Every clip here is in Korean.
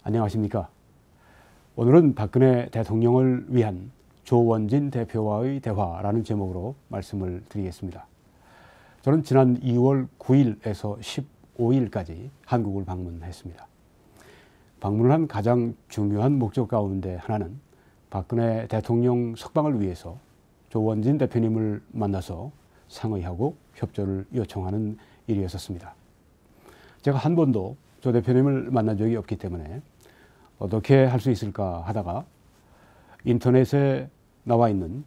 안녕하십니까. 오늘은 박근혜 대통령을 위한 조원진 대표와의 대화라는 제목으로 말씀을 드리겠습니다. 저는 지난 2월 9일에서 15일까지 한국을 방문했습니다. 방문을 한 가장 중요한 목적 가운데 하나는 박근혜 대통령 석방을 위해서 조원진 대표님을 만나서 상의하고 협조를 요청하는 일이었습니다. 제가 한 번도 조 대표님을 만난 적이 없기 때문에 어떻게 할 수 있을까 하다가 인터넷에 나와 있는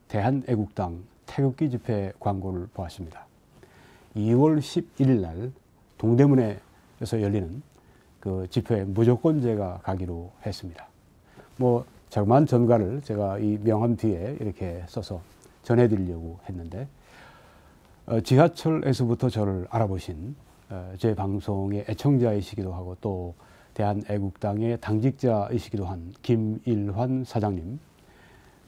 대한애국당 태극기 집회 광고를 보았습니다. 2월 11일 날 동대문에서 열리는 그 집회에 무조건 제가 가기로 했습니다. 자그마한 전가를 제가 이 명함 뒤에 이렇게 써서 전해드리려고 했는데 지하철에서부터 저를 알아보신 제 방송의 애청자이시기도 하고 또 대한애국당의 당직자이시기도 한 김일환 사장님,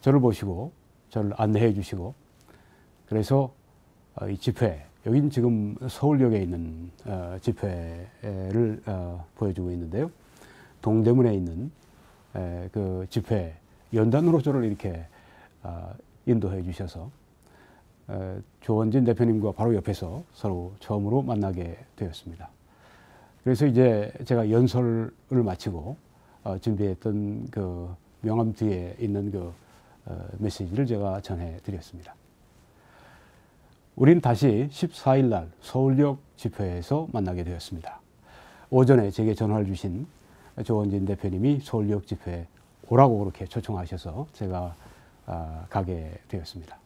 저를 보시고 저를 안내해 주시고, 그래서 이 집회, 여긴 지금 서울역에 있는 집회를 보여주고 있는데요. 동대문에 있는 그 집회 연단으로 저를 이렇게 인도해 주셔서 조원진 대표님과 바로 옆에서 서로 처음으로 만나게 되었습니다. 그래서 이제 제가 연설을 마치고 준비했던 그 명함 뒤에 있는 그 메시지를 제가 전해 드렸습니다. 우린 다시 14일 날 서울역 집회에서 만나게 되었습니다. 오전에 제게 전화를 주신 조원진 대표님이 서울역 집회에 오라고 그렇게 초청하셔서 제가 가게 되었습니다.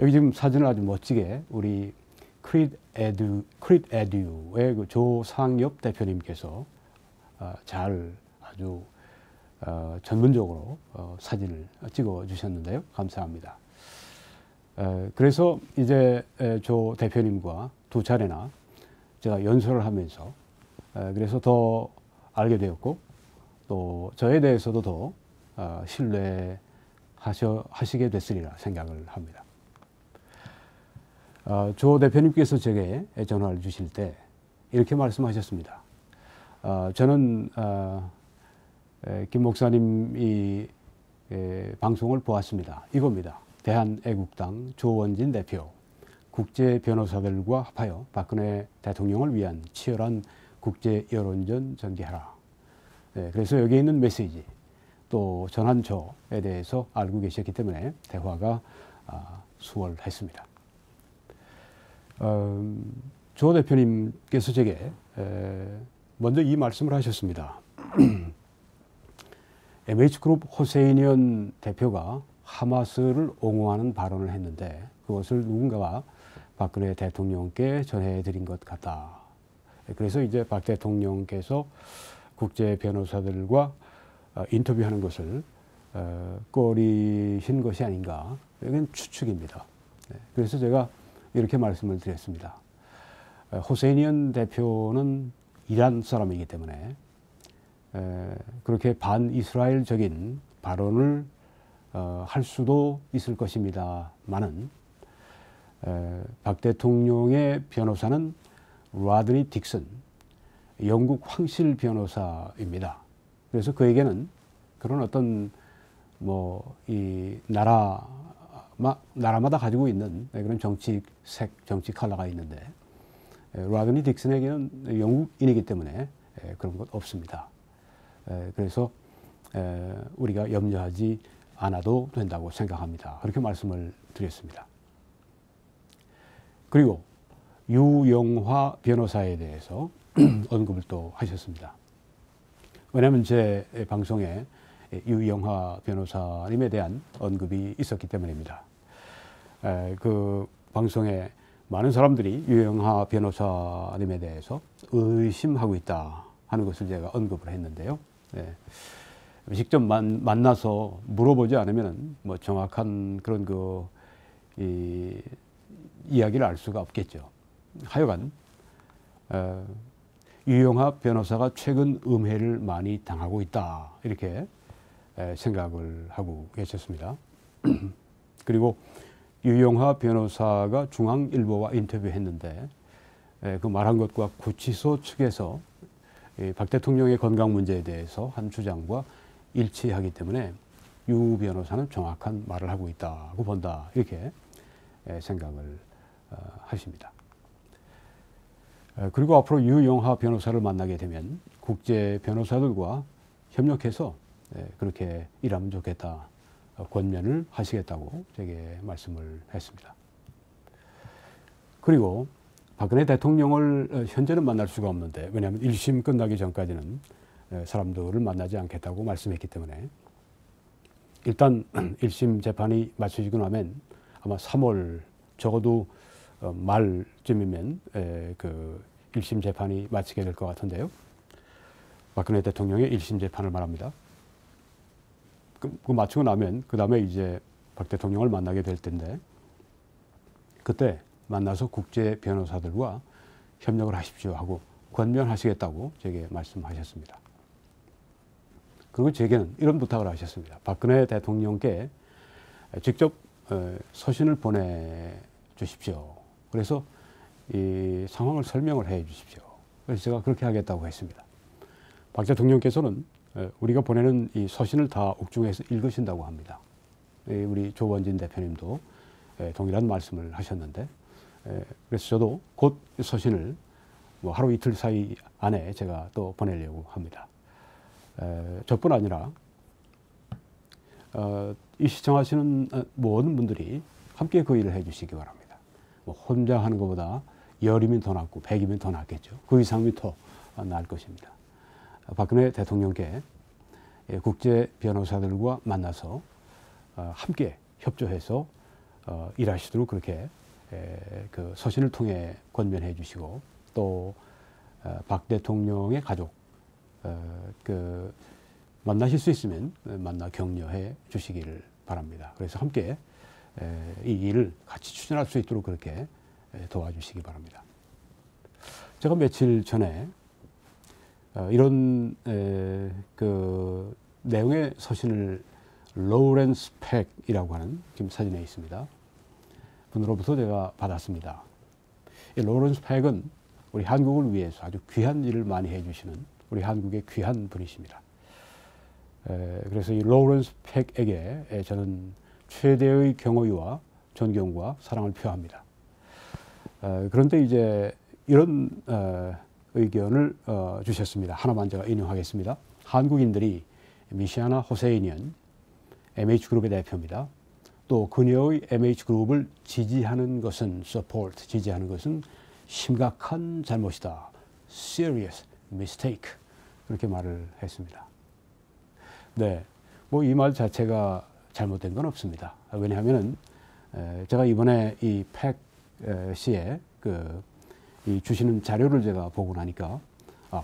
여기 지금 사진을 아주 멋지게 우리 크릿 에듀의 그 조상엽 대표님께서 아주 전문적으로 사진을 찍어 주셨는데요. 감사합니다. 그래서 이제 조 대표님과 두 차례나 제가 연설을 하면서 그래서 더 알게 되었고, 또 저에 대해서도 더 신뢰하시게 됐으리라 생각을 합니다. 조 대표님께서 제게 전화를 주실 때 이렇게 말씀하셨습니다. 저는 김 목사님이 방송을 보았습니다. 이겁니다. 대한애국당 조원진 대표, 국제 변호사들과 합하여 박근혜 대통령을 위한 치열한 국제 여론전 전개하라. 그래서 여기에 있는 메시지, 또 전환조에 대해서 알고 계셨기 때문에 대화가 수월했습니다. 조 대표님께서 제게 먼저 이 말씀을 하셨습니다. MH그룹 호세인현 대표가 하마스를 옹호하는 발언을 했는데 그것을 누군가가 박근혜 대통령께 전해드린 것 같다. 그래서 이제 박 대통령께서 국제 변호사들과 인터뷰하는 것을 꺼리신 것이 아닌가. 이건 추측입니다. 그래서 제가 이렇게 말씀을 드렸습니다. 호세인현 대표는 이란 사람이기 때문에 그렇게 반이스라엘적인 발언을 할 수도 있을 것입니다만은 박 대통령의 변호사는 라드니 딕슨, 영국 황실 변호사입니다. 그래서 그에게는 그런 어떤 이 나라마다 가지고 있는 그런 정치 컬러가 있는데 라드니 딕슨에게는 영국인이기 때문에 그런 것 없습니다. 그래서 우리가 염려하지 않아도 된다고 생각합니다. 그렇게 말씀을 드렸습니다. 그리고 유영화 변호사에 대해서 언급을 또 하셨습니다. 왜냐하면 제 방송에 유영화 변호사님에 대한 언급이 있었기 때문입니다. 그 방송에 많은 사람들이 유영하 변호사님에 대해서 의심하고 있다 하는 것을 제가 언급을 했는데요. 직접 만나서 물어보지 않으면 정확한 그런 이야기를 알 수가 없겠죠. 하여간 유영하 변호사가 최근 음해를 많이 당하고 있다 이렇게 생각을 하고 계셨습니다. 그리고 유영하 변호사가 중앙일보와 인터뷰했는데 그 말한 것과 구치소 측에서 박 대통령의 건강 문제에 대해서 한 주장과 일치하기 때문에 유 변호사는 정확한 말을 하고 있다고 본다, 이렇게 생각을 하십니다. 그리고 앞으로 유영하 변호사를 만나게 되면 국제 변호사들과 협력해서 그렇게 일하면 좋겠다, 권면을 하시겠다고 제게 말씀을 했습니다. 그리고 박근혜 대통령을 현재는 만날 수가 없는데, 왜냐하면 1심 끝나기 전까지는 사람들을 만나지 않겠다고 말씀했기 때문에 일단 1심 재판이 마쳐지고 나면 아마 3월 적어도 말쯤이면 그 1심 재판이 마치게 될 것 같은데요. 박근혜 대통령의 1심 재판을 말합니다. 그 마치고 나면 그 다음에 이제 박 대통령을 만나게 될 텐데, 그때 만나서 국제 변호사들과 협력을 하십시오 하고 권면하시겠다고 제게 말씀하셨습니다. 그리고 제게는 이런 부탁을 하셨습니다. 박근혜 대통령께 직접 서신을 보내주십시오. 그래서 이 상황을 설명을 해 주십시오. 그래서 제가 그렇게 하겠다고 했습니다. 박 대통령께서는 우리가 보내는 이 서신을 다 옥중에서 읽으신다고 합니다. 우리 조원진 대표님도 동일한 말씀을 하셨는데, 그래서 저도 곧 서신을 뭐 하루 이틀 사이 안에 제가 또 보내려고 합니다. 저뿐 아니라 이 시청하시는 모든 분들이 함께 그 일을 해주시기 바랍니다. 뭐 혼자 하는 것보다 열이면 더 낫고 100이면 더 낫겠죠. 그 이상이면 더 나을 것입니다. 박근혜 대통령께 국제 변호사들과 만나서 함께 협조해서 일하시도록 그렇게 그 서신을 통해 권면해 주시고, 또 박 대통령의 가족 그 만나실 수 있으면 만나 격려해 주시기를 바랍니다. 그래서 함께 이 일을 같이 추진할 수 있도록 그렇게 도와주시기 바랍니다. 제가 며칠 전에 이런 그 내용의 서신을 로렌스 팩이라고 하는 지금 사진에 있습니다. 분으로부터 제가 받았습니다. 이 로렌스 팩은 우리 한국을 위해서 아주 귀한 일을 많이 해주시는 우리 한국의 귀한 분이십니다. 그래서 이 로렌스 팩에게 저는 최대의 경의와 존경과 사랑을 표합니다. 그런데 이제 이런 의견을 주셨습니다. 하나만 제가 인용하겠습니다. 한국인들이 미시아나 호세이니언 MH그룹의 대표입니다. 또 그녀의 MH그룹을 지지하는 것은 support, 지지하는 것은 심각한 잘못이다. serious mistake. 그렇게 말을 했습니다. 네, 뭐 이 말 자체가 잘못된 건 없습니다. 왜냐하면은 제가 이번에 이 팩 씨의 이 주시는 자료를 제가 보고 나니까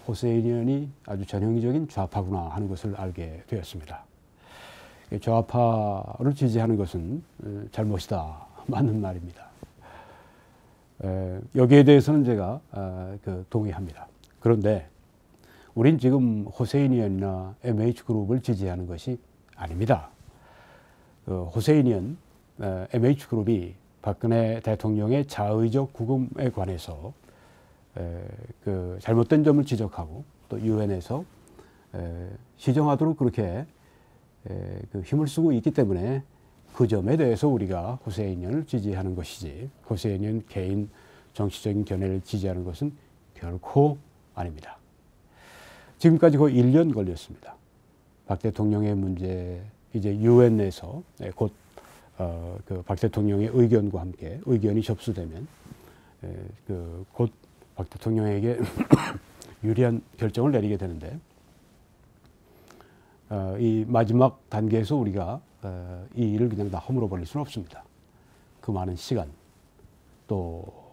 호세이니언이 아주 전형적인 좌파구나 하는 것을 알게 되었습니다. 좌파를 지지하는 것은 잘못이다, 맞는 말입니다. 여기에 대해서는 제가 동의합니다. 그런데 우린 지금 호세이니언이나 MH그룹을 지지하는 것이 아닙니다. 호세이니언, MH그룹이 박근혜 대통령의 자의적 구금에 관해서 그 잘못된 점을 지적하고 또 유엔에서 시정하도록 그렇게 그 힘을 쓰고 있기 때문에 그 점에 대해서 우리가 호세이니언을 지지하는 것이지, 호세이니언 개인 정치적인 견해를 지지하는 것은 결코 아닙니다. 지금까지 거의 1년 걸렸습니다. 박 대통령의 문제, 이제 유엔 내에서 곧 그 박 대통령의 의견과 함께 의견이 접수되면 곧 박 대통령에게 유리한 결정을 내리게 되는데, 이 마지막 단계에서 우리가 이 일을 그냥 다 허물어 버릴 수는 없습니다. 그 많은 시간, 또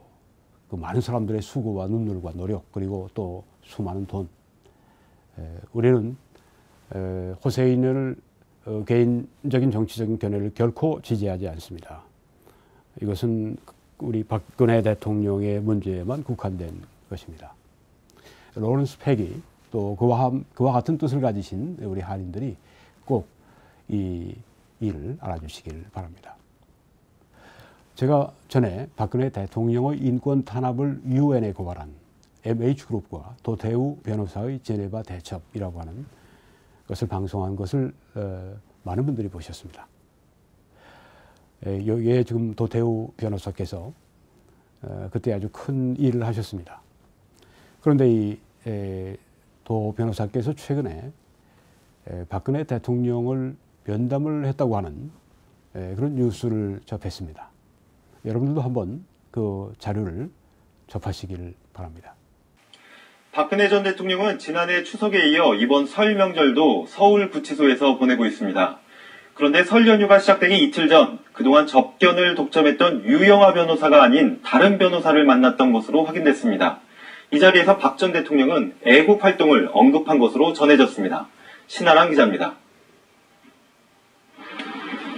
그 많은 사람들의 수고와 눈물과 노력, 그리고 또 수많은 돈. 우리는 호세이니언을 개인적인 정치적인 견해를 결코 지지하지 않습니다. 이것은 우리 박근혜 대통령의 문제에만 국한된 것입니다. 로렌스 팩이 또 그와 같은 뜻을 가지신 우리 한인들이 꼭 이 일을 알아주시길 바랍니다. 제가 전에 박근혜 대통령의 인권 탄압을 유엔에 고발한 MH그룹과 도태우 변호사의 제네바 대첩이라고 하는 것을 방송한 것을 많은 분들이 보셨습니다. 여기에 지금 도태우 변호사께서 그때 아주 큰 일을 하셨습니다. 그런데 이 도 변호사께서 최근에 박근혜 대통령을 면담을 했다고 하는 그런 뉴스를 접했습니다. 여러분들도 한번 그 자료를 접하시길 바랍니다. 박근혜 전 대통령은 지난해 추석에 이어 이번 설 명절도 서울구치소에서 보내고 있습니다. 그런데 설 연휴가 시작되기 이틀 전 그동안 접견을 독점했던 유영하 변호사가 아닌 다른 변호사를 만났던 것으로 확인됐습니다. 이 자리에서 박 전 대통령은 애국 활동을 언급한 것으로 전해졌습니다. 신아랑 기자입니다.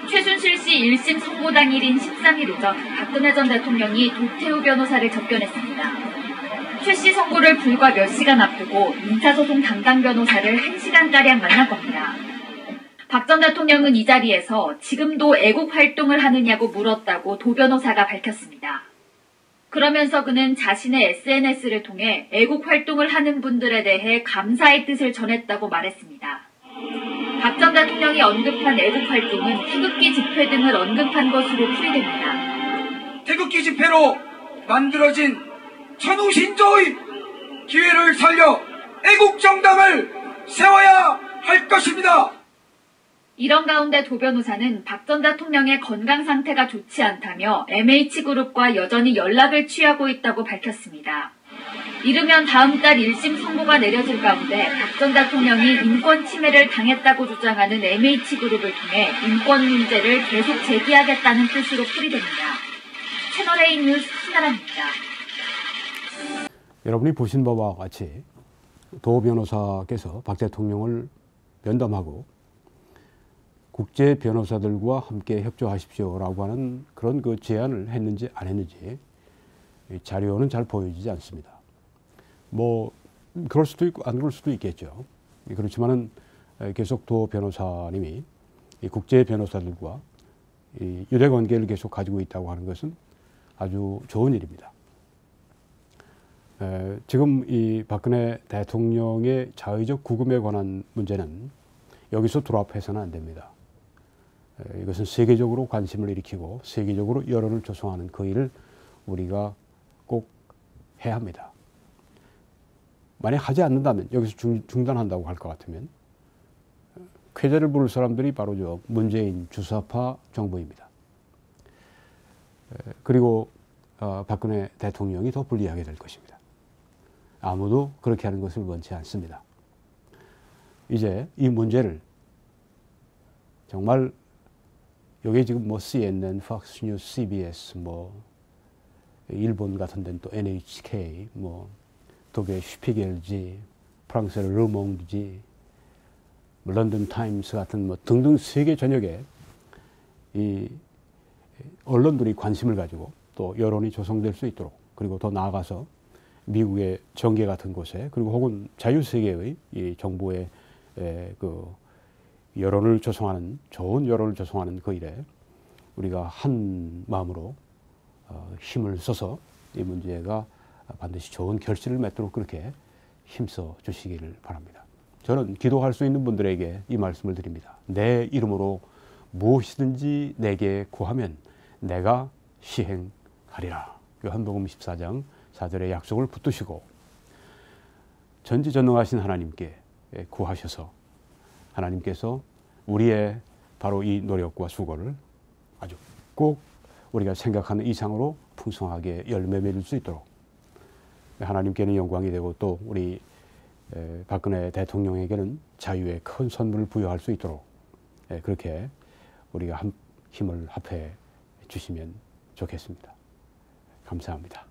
최순실 씨 1심 선고 당일인 13일 오전 박근혜 전 대통령이 도태우 변호사를 접견했습니다. 최 씨 선고를 불과 몇 시간 앞두고 민사소송 담당 변호사를 1시간가량 만난 겁니다. 박 전 대통령은 이 자리에서 지금도 애국 활동을 하느냐고 물었다고 도 변호사가 밝혔습니다. 그러면서 그는 자신의 SNS를 통해 애국 활동을 하는 분들에 대해 감사의 뜻을 전했다고 말했습니다. 박 전 대통령이 언급한 애국 활동은 태극기 집회 등을 언급한 것으로 풀이됩니다. 태극기 집회로 만들어진 천우신조의 기회를 살려 애국 정당을 세워야 할 것입니다. 이런 가운데 도 변호사는 박 전 대통령의 건강 상태가 좋지 않다며 MH그룹과 여전히 연락을 취하고 있다고 밝혔습니다. 이르면 다음 달 1심 선고가 내려질 가운데 박 전 대통령이 인권 침해를 당했다고 주장하는 MH그룹을 통해 인권 문제를 계속 제기하겠다는 뜻으로 풀이됩니다. 채널A 뉴스 신아랑입니다. 여러분이 보신 바와 같이 도 변호사께서 박 대통령을 면담하고 국제 변호사들과 함께 협조하십시오라고 하는 그런 그 제안을 했는지 안 했는지 자료는 잘 보여지지 않습니다. 뭐 그럴 수도 있고 안 그럴 수도 있겠죠. 그렇지만은 계속 도 변호사님이 이 국제 변호사들과 이 유대 관계를 계속 가지고 있다고 하는 것은 아주 좋은 일입니다. 지금 이 박근혜 대통령의 자의적 구금에 관한 문제는 여기서 드롭해서는 안 됩니다. 이것은 세계적으로 관심을 일으키고 세계적으로 여론을 조성하는 그 일을 우리가 꼭 해야 합니다. 만약 하지 않는다면, 여기서 중단한다고 할 것 같으면 쾌재를 부를 사람들이 바로 저 문재인 주사파 정부입니다. 그리고 박근혜 대통령이 더 불리하게 될 것입니다. 아무도 그렇게 하는 것을 원치 않습니다. 이제 이 문제를 정말 여기 지금 뭐 CNN, Fox News, CBS, 뭐 일본 같은 데는 또 NHK, 뭐 독일 슈피겔지, 프랑스의 르몽지, 런던 타임스 같은 뭐 등등 세계 전역에 이 언론들이 관심을 가지고 또 여론이 조성될 수 있도록, 그리고 더 나아가서 미국의 정계 같은 곳에, 그리고 혹은 자유세계의 이 정부의 그 여론을 조성하는, 좋은 여론을 조성하는 그 일에 우리가 한 마음으로 힘을 써서 이 문제가 반드시 좋은 결실을 맺도록 그렇게 힘써 주시기를 바랍니다. 저는 기도할 수 있는 분들에게 이 말씀을 드립니다. 내 이름으로 무엇이든지 내게 구하면 내가 시행하리라. 요한복음 14장 4절의 약속을 붙드시고 전지전능하신 하나님께 구하셔서 하나님께서 우리의 바로 이 노력과 수고를 아주 꼭 우리가 생각하는 이상으로 풍성하게 열매 맺을 수 있도록 하나님께는 영광이 되고 또 우리 박근혜 대통령에게는 자유의 큰 선물을 부여할 수 있도록 그렇게 우리가 힘을 합해 주시면 좋겠습니다. 감사합니다.